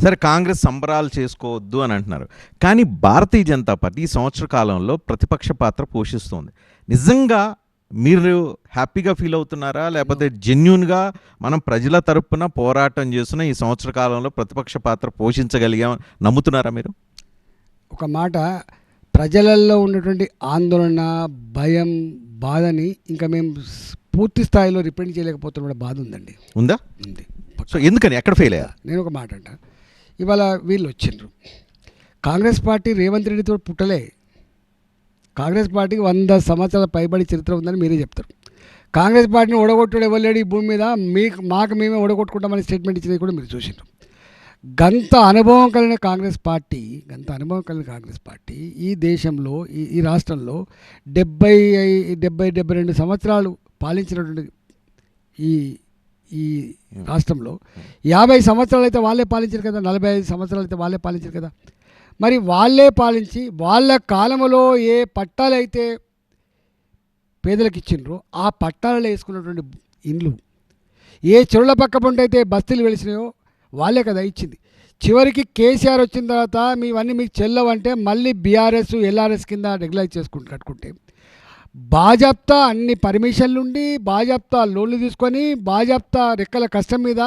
సరే కాంగ్రెస్ సంబరాలు చేసుకోవద్దు అని అంటున్నారు. కానీ భారతీయ జనతా పార్టీ ఈ సంవత్సర కాలంలో ప్రతిపక్ష పాత్ర పోషిస్తోంది. నిజంగా మీరు హ్యాపీగా ఫీల్ అవుతున్నారా? లేకపోతే జెన్యూన్గా మనం ప్రజల తరపున పోరాటం చేస్తున్న ఈ సంవత్సర కాలంలో ప్రతిపక్ష పాత్ర పోషించగలిగాం నమ్ముతున్నారా మీరు? ఒక మాట, ప్రజలలో ఉన్నటువంటి ఆందోళన, భయం, బాధని ఇంకా మేము పూర్తి స్థాయిలో రిప్రజెంట్ చేయలేకపోతున్న బాధ ఉందండి. ఉందా? ఉంది. సో ఎందుకని ఎక్కడ ఫెయిల్ అయ్యారు? నేను ఒక మాట అంట, ఇవాళ వీళ్ళు వచ్చిండ్రు, కాంగ్రెస్ పార్టీ రేవంత్ రెడ్డితో పుట్టలే. కాంగ్రెస్ పార్టీకి 100 సంవత్సరాల పైబడి చరిత్ర ఉందని మీరే చెప్తారు. కాంగ్రెస్ పార్టీని ఓడగొట్టుడు ఎవరు ఈ భూమి మీద, మాకు మేమే ఓడగొట్టుకుంటామని స్టేట్మెంట్ ఇచ్చినది కూడా మీరు చూసిండ్రు. గంత అనుభవం కలిగిన కాంగ్రెస్ పార్టీ ఈ దేశంలో ఈ రాష్ట్రంలో 72 సంవత్సరాలు పాలించినటువంటి ఈ రాష్ట్రంలో 50 సంవత్సరాలు అయితే వాళ్ళే పాలించారు కదా, 45 సంవత్సరాలు అయితే వాళ్ళే పాలించారు కదా. మరి వాళ్ళే పాలించి వాళ్ళ కాలంలో ఏ పట్టాలు అయితే పేదలకు ఇచ్చిండ్రో ఆ పట్టాలలో వేసుకున్నటువంటి ఇండ్లు, ఏ చెరువుల పక్క పంట అయితే బస్తీలు వెలిసినాయో వాళ్ళే కదా ఇచ్చింది. చివరికి కేసీఆర్ వచ్చిన తర్వాత మీవన్నీ మీకు చెల్లవంటే మళ్ళీ బీఆర్ఎస్ ఎల్ఆర్ఎస్ కింద రెగ్యులైజ్ కట్టుకుంటే బాజాప్తా అన్ని పర్మిషన్లు ఉండి, బాజాప్తా లోన్లు తీసుకొని, బాజాప్తా రెక్కల కష్టం మీద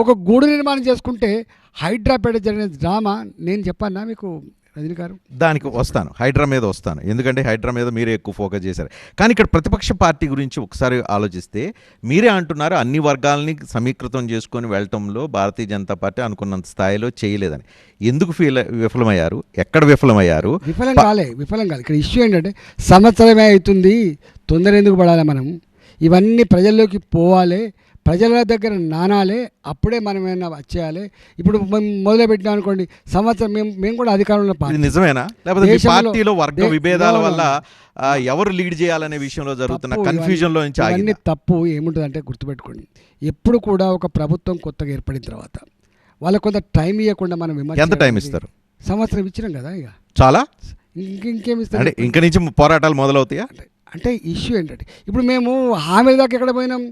ఒక గూడు నిర్మాణం చేసుకుంటే హైడ్రాపేట జరిగిన డ్రామా నేను చెప్పన్నా మీకు రజనీ గారు? దానికి వస్తాను, హైడ్రా మీద వస్తాను. ఎందుకంటే హైడ్రా మీద మీరే ఎక్కువ ఫోకస్ చేశారు. కానీ ఇక్కడ ప్రతిపక్ష పార్టీ గురించి ఒకసారి ఆలోచిస్తే మీరే అంటున్నారు అన్ని వర్గాలని సమీకృతం చేసుకొని వెళ్ళటంలో భారతీయ జనతా పార్టీ అనుకున్నంత స్థాయిలో చేయలేదని. ఎందుకు విఫలమయ్యారు? ఎక్కడ విఫలమయ్యారు? విఫలం కాలే. ఇక్కడ ఇష్యూ ఏంటంటే సంవత్సరమే అవుతుంది, తొందర ఎందుకు పడాలి? మనం ఇవన్నీ ప్రజల్లోకి పోవాలి, ప్రజల దగ్గర నానాలే, అప్పుడే మనం ఏమైనా వచ్చేయాలి. ఇప్పుడు మేము మొదలుపెట్టినాం అనుకోండి, సంవత్సరం మేము కూడా అధికారంలో. నిజమేనా? లేకపోతే పార్టీలో వర్గ విభేదాల వల్ల ఎవరు లీడ్ చేయాలనే విషయంలో జరుగుతున్న కన్ఫ్యూజన్లో నుంచి అన్ని తప్పు ఏముంటుందంటే గుర్తుపెట్టుకోండి, ఎప్పుడు కూడా ఒక ప్రభుత్వం కొత్తగా ఏర్పడిన తర్వాత వాళ్ళకు కొంత టైం ఇవ్వకుండా మనం ఎంత టైం ఇస్తారు? సంవత్సరం ఇచ్చినాం కదా, ఇక చాలా ఇంకేమి ఇస్తారు? ఇంక నుంచి పోరాటాలు మొదలవుతాయా? అంటే ఇష్యూ ఏంటంటే ఇప్పుడు మేము హామీల దాకా ఎక్కడ పోయినాం?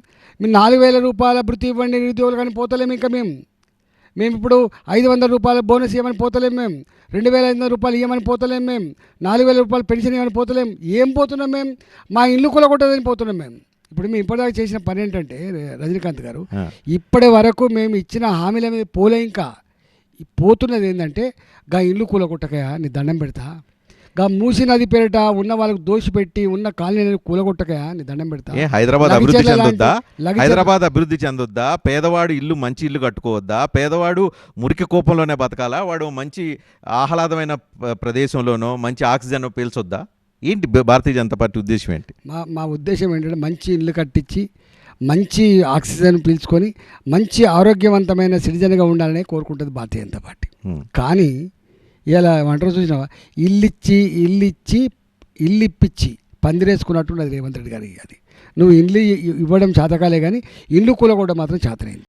మీరు 4,000 రూపాయల భృతి ఇవ్వండి నిరుద్యోగులు కానీ పోతలేము. ఇంకా మేము ఇప్పుడు 500 రూపాయల బోనస్ ఇవ్వమని పోతలేము, మేము 2,500 రూపాయలు ఇవ్వమని పోతలేము, మేము 4,000 రూపాయలు పెన్షన్ ఇవ్వమని పోతలేము. ఏం పోతున్నాం? మేము మా ఇల్లు కూలగొట్టదని పోతున్నాం. మేము ఇప్పుడు మేము ఇప్పటిదాకా చేసిన పని ఏంటంటే రజనీకాంత్ గారు, ఇప్పటి వరకు మేము ఇచ్చిన హామీల మీద పోలే. ఇంకా పోతున్నది ఏంటంటే గా ఇల్లు కూలగొట్టకయా నీ దండం పెడతా, గా మూసి నది పేరిట ఉన్న వాళ్ళకు దోషి పెట్టి ఉన్న కాలనీ కూలగొట్టకయా నీ దండం పెడతా. హైదరాబాద్ అభివృద్ధి చెందొద్దా? పేదవాడు మంచి ఇల్లు కట్టుకోవద్దా? పేదవాడు మురికి కోపంలోనే బతకాలా? వాడు మంచి ఆహ్లాదమైన ప్రదేశంలోనో మంచి ఆక్సిజన్ పీల్చొద్దా? ఏంటి భారతీయ జనతా పార్టీ ఉద్దేశం ఏంటి? మా ఉద్దేశం ఏంటంటే మంచి ఇల్లు కట్టించి మంచి ఆక్సిజన్ పీల్చుకొని మంచి ఆరోగ్యవంతమైన సిటిజన్గా ఉండాలని కోరుకుంటుంది భారతీయ జనతా పార్టీ. కానీ ఇలా వంటలు చూసినావా, ఇల్లు ఇప్పించి పందిరేసుకున్నట్టు అది రేవంత్ రెడ్డి గారికి. అది నువ్వు ఇల్లు ఇవ్వడం చేతకాలే కానీ ఇల్లు కూలగొట్టడం మాత్రం చేతనైంది.